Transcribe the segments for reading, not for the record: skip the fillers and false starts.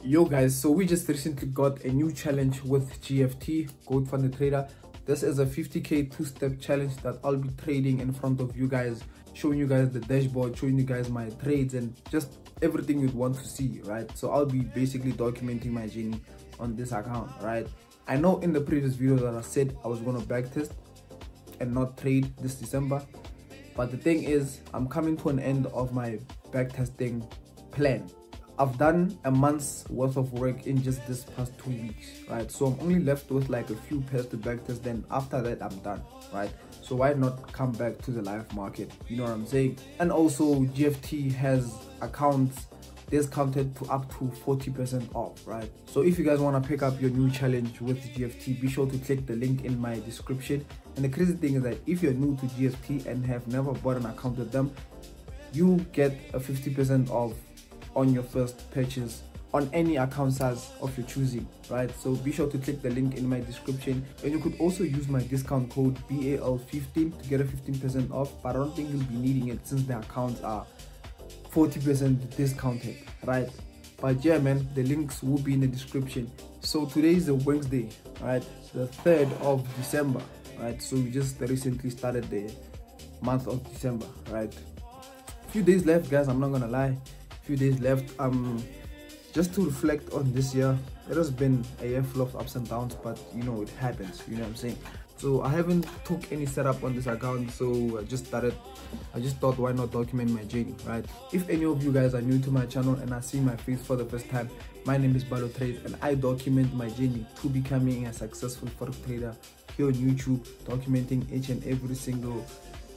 Yo guys, so we just recently got a new challenge with GFT, Gold Funded Trader. This is a 50k two-step challenge that I'll be trading in front of you guys, showing you guys the dashboard, showing you guys my trades and just everything you'd want to see, right? So I'll be basically documenting my journey on this account, right? I know in the previous video that I said I was going to backtest and not trade this December, but the thing is I'm coming to an end of my backtesting plan. I've done a month's worth of work in just this past 2 weeks, right? So I'm only left with like a few pairs to backtest, then after that I'm done, right? So why not come back to the live market, you know what I'm saying? And also GFT has accounts discounted to up to 40% off, right? So if you guys want to pick up your new challenge with GFT, be sure to click the link in my description. And the crazy thing is that if you're new to GFT and have never bought an account with them, you get a 50% off on your first purchase on any account size of your choosing, right? So be sure to click the link in my description, and you could also use my discount code BAL15 to get a 15% off, but I don't think you'll be needing it since the accounts are 40% discounted, right? But yeah man, the links will be in the description. So today is a Wednesday, right? The 3rd of December, right? So we just recently started the month of December, right? Few days left guys, I'm not gonna lie, few days left. Just to reflect on this year, it has been a year full of ups and downs, but you know, it happens, you know what I'm saying? So I haven't took any setup on this account, so I just thought, why not document my journey, right? If any of you guys are new to my channel and are seeing my face for the first time, my name is Ballo.trades and I document my journey to becoming a successful forex trader here on YouTube, documenting each and every single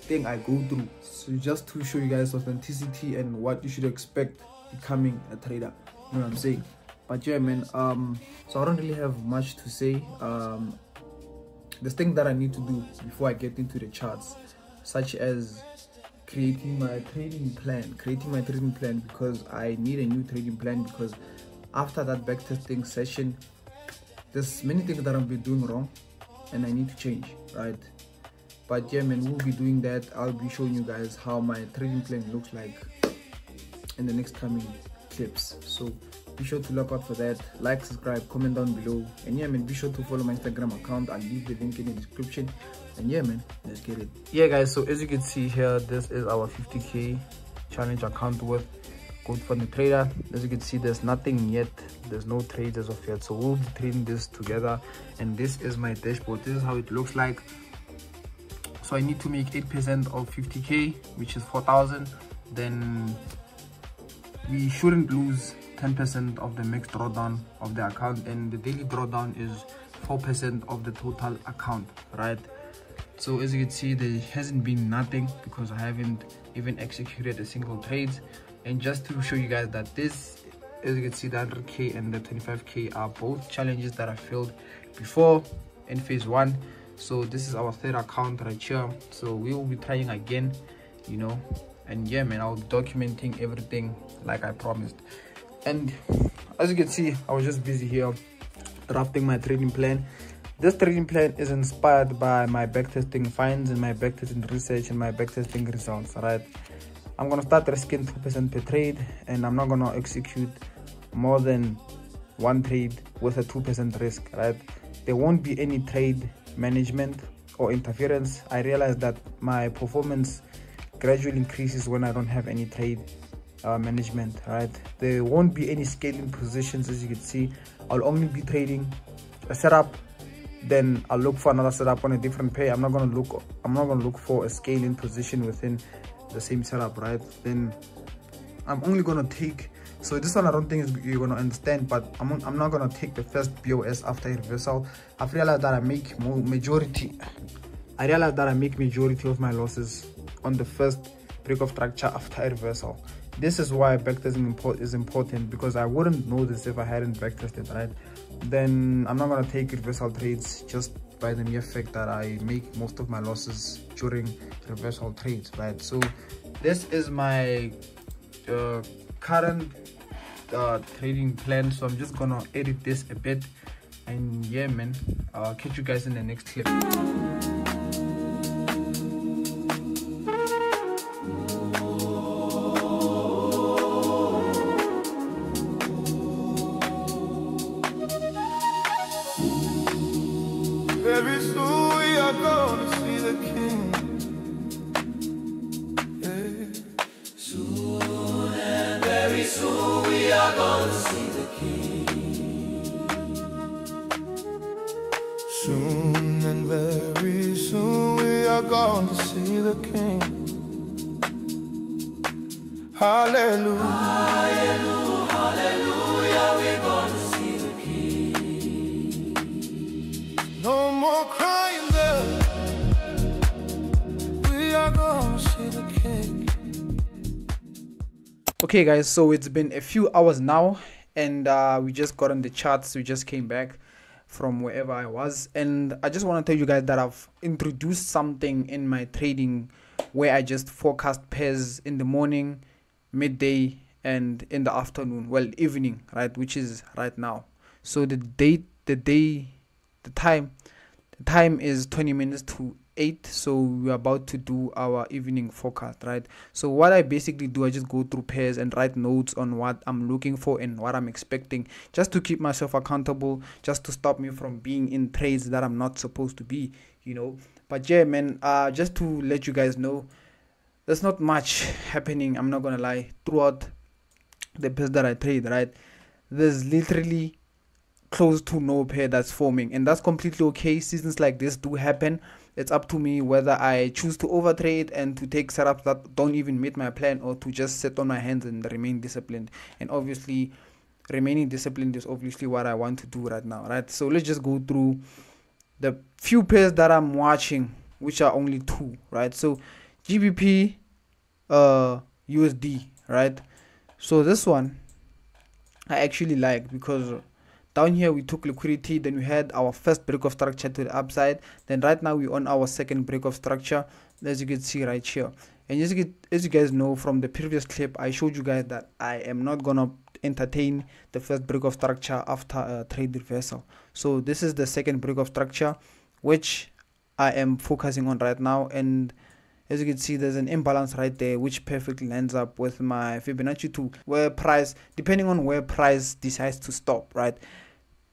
thing I go through, so just to show you guys authenticity and what you should expect becoming a trader, you know what I'm saying? But yeah man, so I don't really have much to say. There's things that I need to do before I get into the charts, such as creating my trading plan, because I need a new trading plan, because after that backtesting session there's many things that I've been doing wrong and I need to change, right? But yeah man, we'll be doing that. I'll be showing you guys how my trading plan looks like in the next coming clips, so be sure to look out for that. Like, subscribe, comment down below, and yeah man, be sure to follow my Instagram account. I'll leave the link in the description, and yeah man, let's get it. Yeah guys, so as you can see here, this is our 50k challenge account with Gold Funded Trader. As you can see, there's nothing yet, there's no trades as of yet, so we'll be trading this together. And this is my dashboard, this is how it looks like. So I need to make 8% of 50k, which is 4,000. Then we shouldn't lose 10% of the max drawdown of the account, and the daily drawdown is 4% of the total account, right? So as you can see, there hasn't been nothing because I haven't even executed a single trade. And just to show you guys that this, as you can see, the 100k and the 25k are both challenges that I failed before in phase 1. So this is our third account right here, so we will be trying again, you know. And yeah man, I'll be documenting everything like I promised. And as you can see, I was just busy here drafting my trading plan. This trading plan is inspired by my backtesting finds and my backtesting research and my backtesting results, right? I'm gonna start risking 2% per trade, and I'm not gonna execute more than one trade with a 2% risk, right? There won't be any trade management or interference. I realized that my performance gradually increases when I don't have any trade management, right? There won't be any scaling positions. As you can see, I'll only be trading a setup, then I'll look for another setup on a different pair. I'm not gonna look for a scaling position within the same setup, right? Then I'm only gonna take, so this one I don't think you're gonna understand, but I'm not gonna take the first BOS after a reversal. I've realized that I make majority of my losses on the first break of structure after a reversal. This is why backtesting is important, because I wouldn't know this if I hadn't backtested, right? Then I'm not gonna take reversal trades just by the mere fact that I make most of my losses during reversal trades, right? So this is my current trading plan, so I'm just gonna edit this a bit, and yeah man, I'll catch you guys in the next clip. are going to see the King. Soon and very soon we are going to see the King. Hallelujah, hallelujah, hallelujah, we're going to see the King. No more crying there, we are going to see the King. Okay guys, so it's been a few hours now, and we just got on the charts. We just came back from wherever I was, and I just want to tell you guys that I've introduced something in my trading where I just forecast pairs in the morning, midday, and in the afternoon, well, evening, right, which is right now. So the time is 20 minutes to 8, so we're about to do our evening forecast, right? So what I basically do, I just go through pairs and write notes on what I'm looking for and what I'm expecting, just to keep myself accountable, just to stop me from being in trades that I'm not supposed to be, you know. But yeah, man, just to let you guys know, there's not much happening, I'm not gonna lie, throughout the pairs that I trade, right? There's literally close to no pair that's forming, and that's completely okay. Seasons like this do happen. It's up to me whether I choose to overtrade and to take setups that don't even meet my plan, or to just sit on my hands and remain disciplined. And obviously remaining disciplined is obviously what I want to do right now, right? So let's just go through the few pairs that I'm watching, which are only 2, right? So GBP, USD, right? So this one I actually like, because down here we took liquidity, then we had our first break of structure to the upside, then right now we're on our second break of structure, as you can see right here. And as you guys know from the previous clip, I showed you guys that I am not gonna entertain the first break of structure after a trade reversal. So this is the second break of structure, which I am focusing on right now. And as you can see, there's an imbalance right there, which perfectly lines up with my Fibonacci 2, where price, depending on where price decides to stop, right?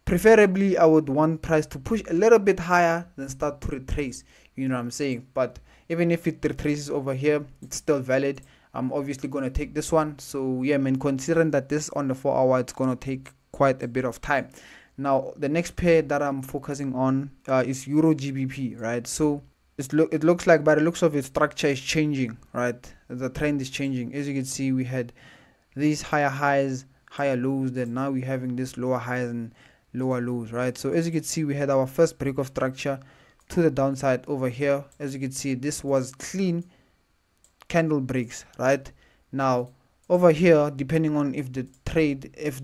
Preferably, I would want price to push a little bit higher than start to retrace, you know what I'm saying? But even if it retraces over here, it's still valid. I'm obviously going to take this one. So yeah, man, considering that this on the 4 hour, it's going to take quite a bit of time. Now, the next pair that I'm focusing on is Euro GBP, right? So it looks like, by the looks of it, structure is changing, right? The trend is changing. As you can see, we had these higher highs, higher lows, then now we're having this lower highs and lower lows, right? So as you can see, we had our first break of structure to the downside over here. As you can see, this was clean candle breaks, right? Now over here, depending on if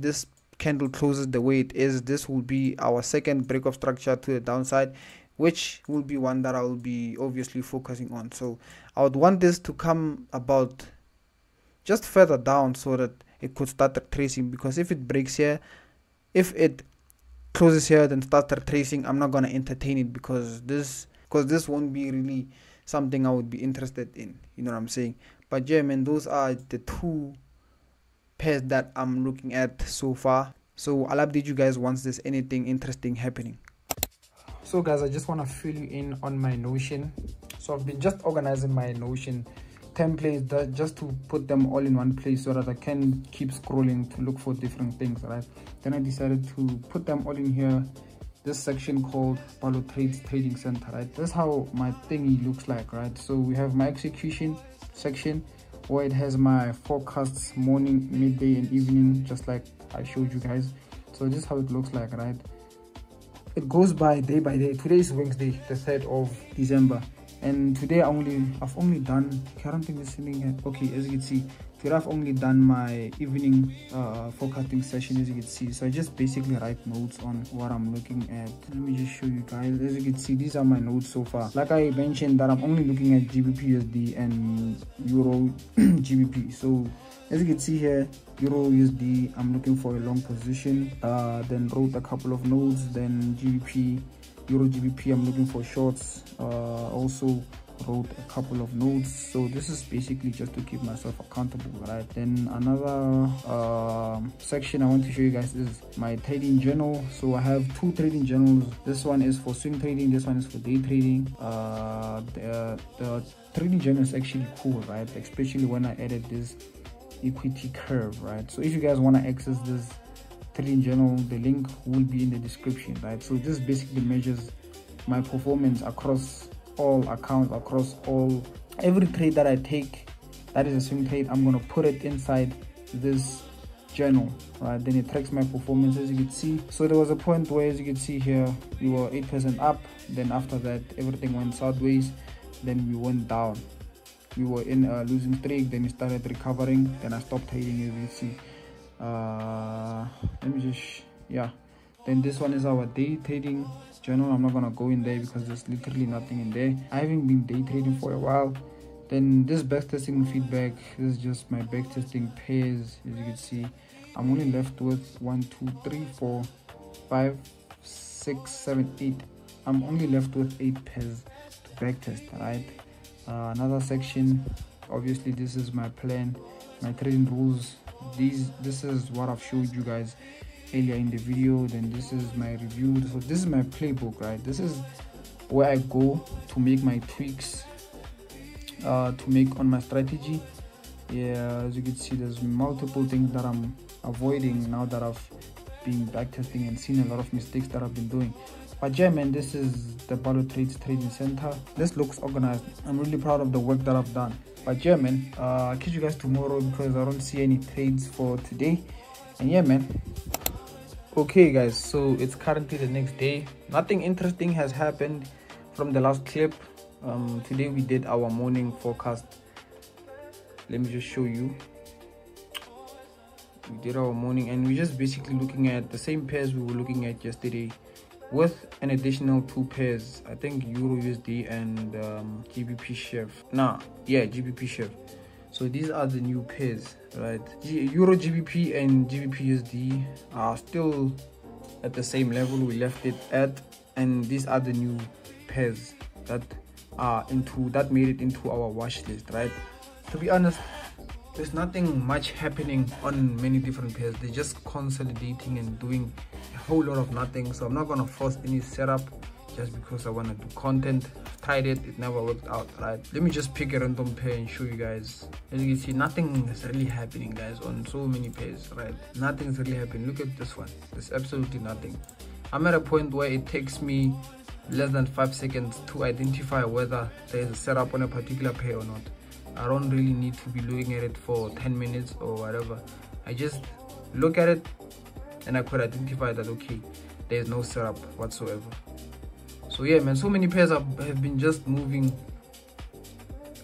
this candle closes the way it is, this will be our second break of structure to the downside, which will be one that I will be obviously focusing on. So I would want this to come about just further down so that it could start retracing, because if it breaks here, if it closes here, then start retracing, I'm not gonna entertain it, because this won't be really something I would be interested in, you know what I'm saying? But yeah, man, those are the 2 pairs that I'm looking at so far. So I'll update you guys once there's anything interesting happening. So guys, I just want to fill you in on my Notion. So I've been just organizing my Notion templates just to put them all in one place so that I can keep scrolling to look for different things, right? Then I decided to put them all in here, this section called Ballo.trades Trading Center, right? That's how my thingy looks like, right? So we have my execution section where it has my forecasts, morning, midday, and evening, just like I showed you guys. So this is how it looks like, right? It goes by day. Today is Wednesday, the 3rd of December, and today I've only done, currently listening at, okay, as you can see, today I've only done my evening forecasting session, as you can see. So I just basically write notes on what I'm looking at. Let me just show you guys. As you can see, these are my notes so far. Like I mentioned, that I'm only looking at GBP USD and Euro GBP. So as you can see here, Euro USD, I'm looking for a long position, then wrote a couple of notes. Then GBP, Euro GBP, I'm looking for shorts, also wrote a couple of notes. So this is basically just to keep myself accountable, right? Then another section I want to show you guys is my trading journal. So I have 2 trading journals. This one is for swing trading, this one is for day trading. The trading journal is actually cool, right? Especially when I added this equity curve, right? So if you guys want to access this trading journal, the link will be in the description, right? So this basically measures my performance across all accounts, across every trade that I take that is a swing trade. I'm gonna put it inside this journal, right? Then it tracks my performance, as you can see. So there was a point where, as you can see here, we were 8% up, then after that everything went sideways, then we went down. We were in a losing streak, then we started recovering, then I stopped trading, as you can see. Let me just, yeah, then this one is our day trading journal. I'm not gonna go in there because there's literally nothing in there. I haven't been day trading for a while. Then this backtesting feedback, this is just my backtesting pairs. As you can see, I'm only left with 1 2 3 4 5 6 7 8. I'm only left with 8 pairs to backtest, right? Another section, obviously this is my plan, my trading rules. This is what I've showed you guys earlier in the video. Then this is my review. So this is my playbook, right? This is where I go to make my tweaks, to make on my strategy. Yeah, as you can see, there's multiple things that I'm avoiding now that I've been backtesting and seen a lot of mistakes that I've been doing. But yeah, man, this is the Ballo.trades trading center. This looks organized. I'm really proud of the work that I've done. But yeah, man, I'll catch you guys tomorrow because I don't see any trades for today. And yeah, man, okay guys, so it's currently the next day. Nothing interesting has happened from the last clip. Today we did our morning forecast. Let me just show you. We did our morning and we're just basically looking at the same pairs we were looking at yesterday, with an additional 2 pairs. I think Euro USD and GBP Chef. GBP Chef. So these are the new pairs, right? Euro GBP and GBP USD are still at the same level we left it at, and these are the new pairs that made it into our watch list, right? To be honest, there's nothing much happening on many different pairs. They're just consolidating and doing a whole lot of nothing. So I'm not gonna force any setup just because I want to do content. I've tried it, it never worked out, right? Let me just pick a random pair and show you guys. As you can see, nothing is really happening, guys, on so many pairs, right? Nothing's really happening. Look at this one. There's absolutely nothing. I'm at a point where it takes me less than 5 seconds to identify whether there's a setup on a particular pair or not. I don't really need to be looking at it for 10 minutes or whatever. I just look at it and I could identify that, okay, there's no setup whatsoever. So yeah, man, so many pairs have been just moving,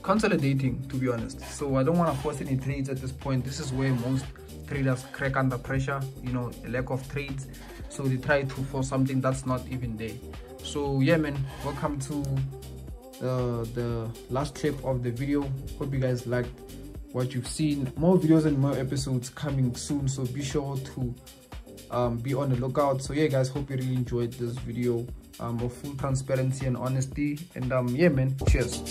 consolidating, to be honest. So I don't want to force any trades at this point. This is where most traders crack under pressure, you know, a lack of trades. So they try to force something that's not even there. So yeah, man, welcome to the last clip of the video. Hope you guys liked what you've seen. More videos and more episodes coming soon, so be sure to be on the lookout. So yeah, guys, hope you really enjoyed this video of full transparency and honesty. And yeah, man, cheers.